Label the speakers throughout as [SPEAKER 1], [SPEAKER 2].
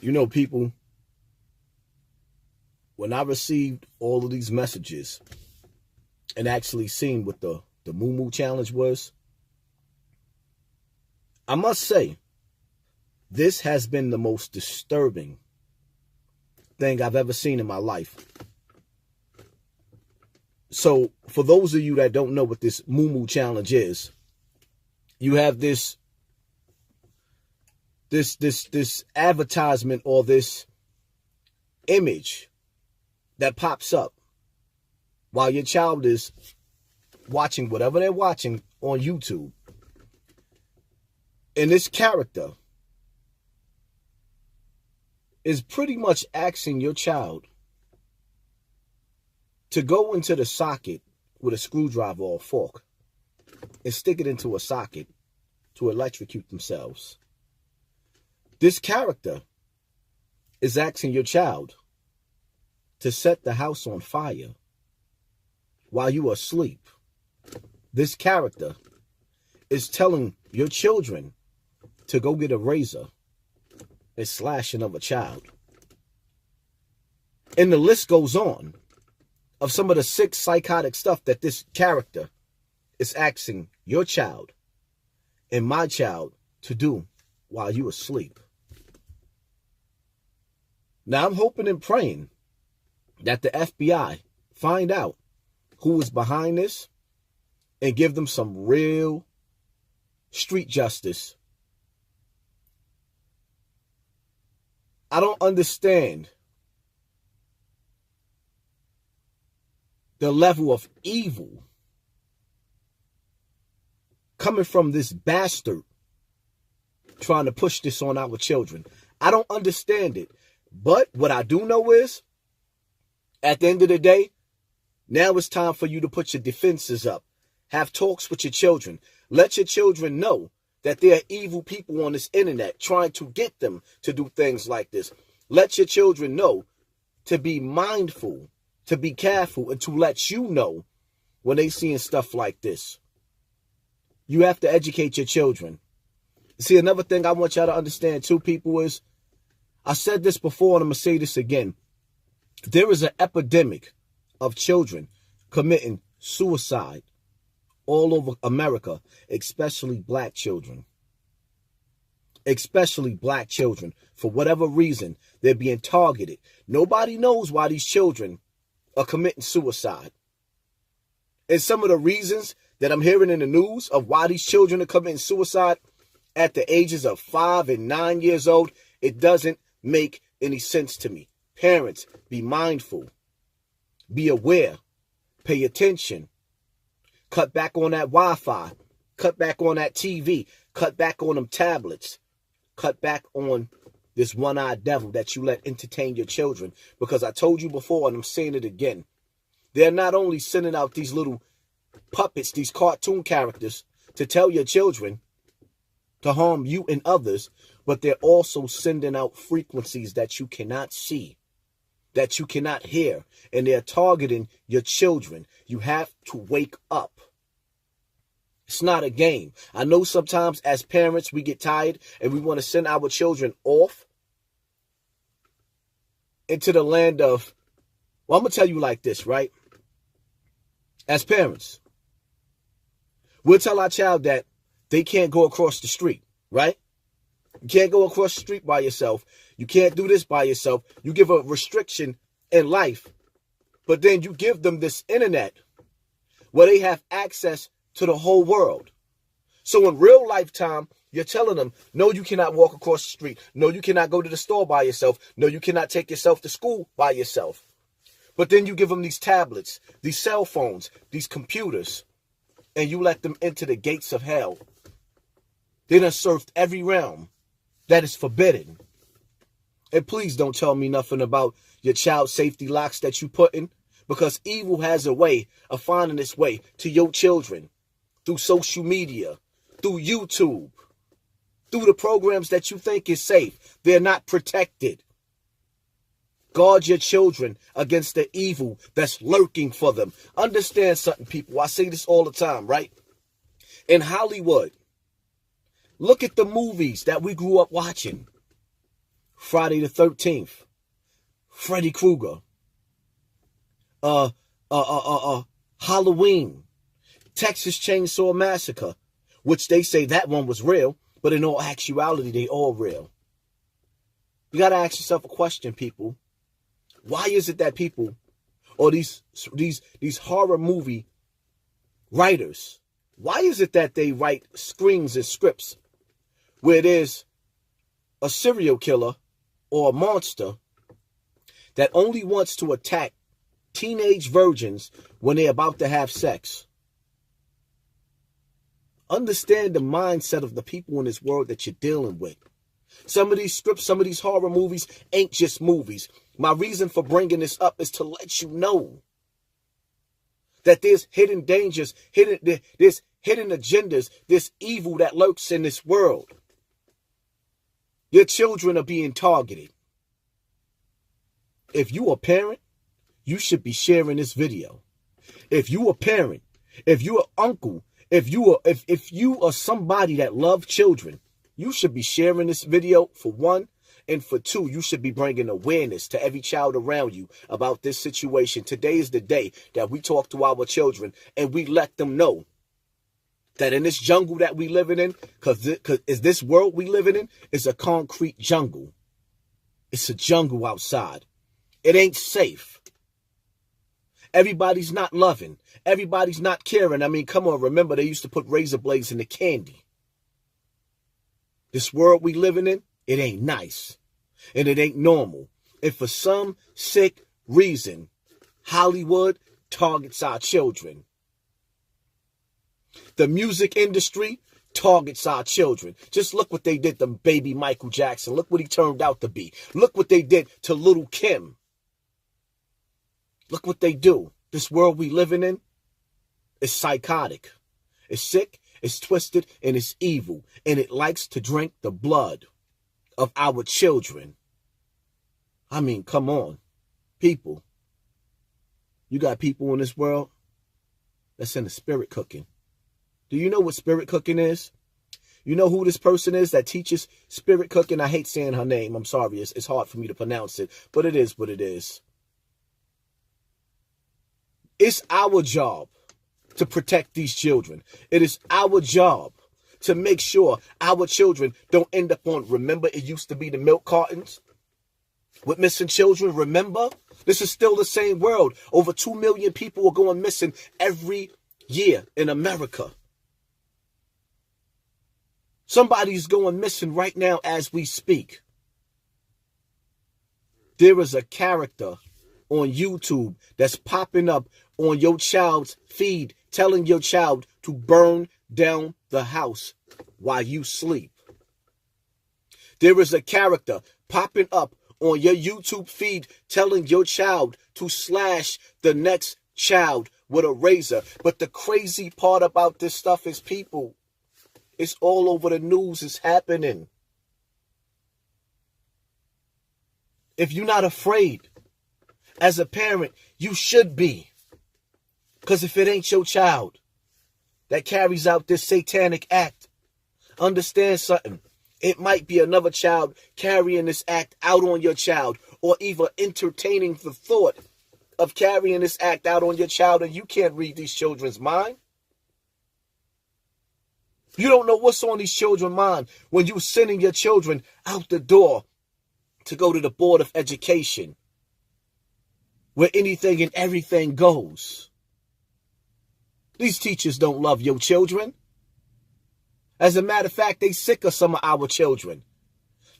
[SPEAKER 1] You know, people, when I received all of these messages and actually seen what the Moo Moo Challenge was, I must say, this has been the most disturbing thing I've ever seen in my life. So, for those of you that don't know what this Moo Moo Challenge is, you have this advertisement or this image that pops up while your child is watching whatever they're watching on YouTube. And this character is pretty much asking your child to go into the socket with a screwdriver or a fork and stick it into a socket to electrocute themselves. This character is asking your child to set the house on fire while you are asleep. This character is telling your children to go get a razor and slash another child. And the list goes on of some of the sick, psychotic stuff that this character is asking your child and my child to do while you are asleep. Now, I'm hoping and praying that the FBI find out who is behind this and give them some real street justice. I don't understand the level of evil coming from this bastard trying to push this on our children. I don't understand it. But what I do know is, at the end of the day, now it's time for you to put your defenses up. Have talks with your children. Let your children know that there are evil people on this internet trying to get them to do things like this. Let your children know to be mindful, to be careful, and to let you know when they seeing stuff like this. You have to educate your children. See, another thing I want y'all to understand too, people, is I said this before and I'm going to say this again. There is an epidemic of children committing suicide all over America, especially black children. Especially black children. For whatever reason, they're being targeted. Nobody knows why these children are committing suicide. And some of the reasons that I'm hearing in the news of why these children are committing suicide at the ages of 5 and 9 years old, it doesn't make any sense to me. Parents, be mindful. Be aware. Pay attention. Cut back on that Wi-Fi. Cut back on that TV. Cut back on them tablets. Cut back on this one-eyed devil that you let entertain your children. Because I told you before, and I'm saying it again, they're not only sending out these little puppets, these cartoon characters, to tell your children to harm you and others, but they're also sending out frequencies that you cannot see, that you cannot hear, and they're targeting your children. You have to wake up. It's not a game. I know sometimes as parents we get tired and we want to send our children off into the land of, well, I'm going to tell you like this, right? As parents, we'll tell our child that they can't go across the street, right? You can't go across the street by yourself. You can't do this by yourself. You give a restriction in life, but then you give them this internet where they have access to the whole world. So in real lifetime, you're telling them, no, you cannot walk across the street. No, you cannot go to the store by yourself. No, you cannot take yourself to school by yourself. But then you give them these tablets, these cell phones, these computers, and you let them into the gates of hell. They done surfed every realm that is forbidden. And please don't tell me nothing about your child safety locks that you put in, because evil has a way of finding its way to your children through social media, through YouTube, through the programs that you think is safe. They're not protected. Guard your children against the evil that's lurking for them. Understand something, people. I say this all the time, right? In Hollywood, look at the movies that we grew up watching. Friday the 13th, Freddy Krueger, Halloween, Texas Chainsaw Massacre, which they say that one was real, but in all actuality, they all real. You got to ask yourself a question, people. Why is it that people, or these horror movie writers, why is it that they write screens and scripts where there's a serial killer or a monster that only wants to attack teenage virgins when they're about to have sex? Understand the mindset of the people in this world that you're dealing with. Some of these scripts, some of these horror movies ain't just movies. My reason for bringing this up is to let you know that there's hidden dangers, there's hidden agendas, there's evil that lurks in this world. Your children are being targeted. If you a parent, you should be sharing this video. If you a parent, if you an uncle, if you are somebody that loves children, you should be sharing this video, for one. And for two, you should be bringing awareness to every child around you about this situation. Today is the day that we talk to our children and we let them know that in this jungle that we living in, because this world we living in is a concrete jungle. It's a jungle outside. It ain't safe. Everybody's not loving. Everybody's not caring. I mean, come on, remember they used to put razor blades in the candy. This world we living in, it ain't nice. And it ain't normal. And for some sick reason, Hollywood targets our children. The music industry targets our children. Just look what they did to baby Michael Jackson. Look what he turned out to be. Look what they did to little Kim. Look what they do. This world we living in is psychotic. It's sick, it's twisted, and it's evil. And it likes to drink the blood of our children. I mean, come on. People. You got people in this world that's in the spirit cooking. Do you know what spirit cooking is? You know who this person is that teaches spirit cooking? I hate saying her name. I'm sorry. It's hard for me to pronounce it. But it is what it is. It's our job to protect these children. It is our job to make sure our children don't end up on, remember it used to be the milk cartons with missing children? Remember? This is still the same world. Over 2 million people are going missing every year in America. Somebody's going missing right now as we speak. There is a character on YouTube that's popping up on your child's feed, telling your child to burn down the house while you sleep. There is a character popping up on your YouTube feed telling your child to slash the next child with a razor. But the crazy part about this stuff is, people, it's all over the news. It's happening. If you're not afraid, as a parent, you should be. Because if it ain't your child that carries out this satanic act, understand something. It might be another child carrying this act out on your child, or even entertaining the thought of carrying this act out on your child, and you can't read these children's mind. You don't know what's on these children's mind when you're sending your children out the door to go to the Board of Education, where anything and everything goes. These teachers don't love your children. As a matter of fact, they sick of some of our children.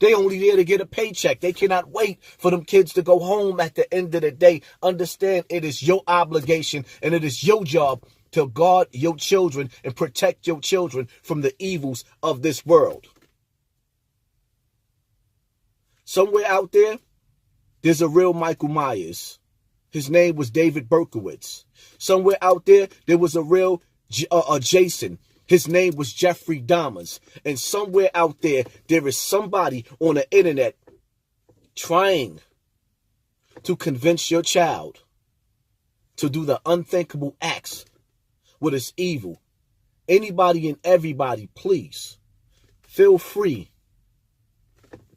[SPEAKER 1] They only there to get a paycheck. They cannot wait for them kids to go home at the end of the day. Understand, it is your obligation and it is your job to guard your children and protect your children from the evils of this world. Somewhere out there, there's a real Michael Myers. His name was David Berkowitz. Somewhere out there, there was a real Jason. His name was Jeffrey Dahmer. And somewhere out there, there is somebody on the internet trying to convince your child to do the unthinkable acts what is evil. Anybody and everybody, please, feel free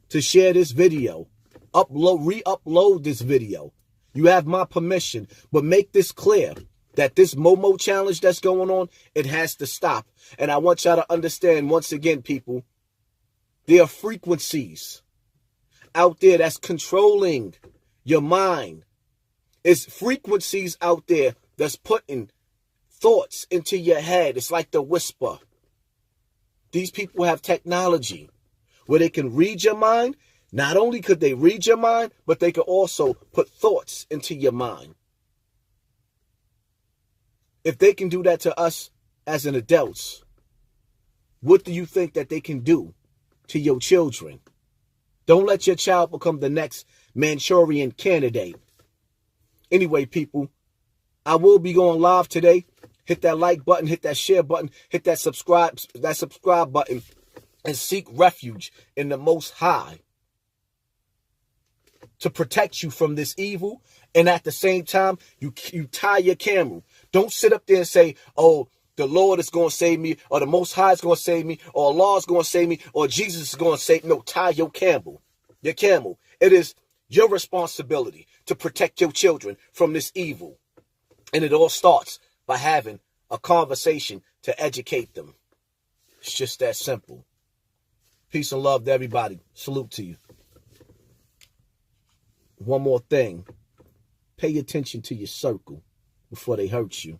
[SPEAKER 1] to share this video, re-upload this video. You have my permission, but make this clear that this Momo challenge that's going on, it has to stop. And I want y'all to understand, once again, people, there are frequencies out there that's controlling your mind. It's frequencies out there that's putting thoughts into your head. It's like the whisper. These people have technology where they can read your mind. Not only could they read your mind, but they could also put thoughts into your mind. If they can do that to us as an adults, what do you think that they can do to your children? Don't let your child become the next Manchurian candidate. Anyway, people, I will be going live today. Hit that like button, hit that share button, hit that subscribe button, and seek refuge in the Most High to protect you from this evil. And at the same time, you tie your camel. Don't sit up there and say, oh, the Lord is going to save me, or the Most High is going to save me, or Allah is going to save me, or Jesus is going to save me. No, tie your camel. Your camel. It is your responsibility to protect your children from this evil. And it all starts by having a conversation to educate them. It's just that simple. Peace and love to everybody. Salute to you. One more thing. Pay attention to your circle before they hurt you.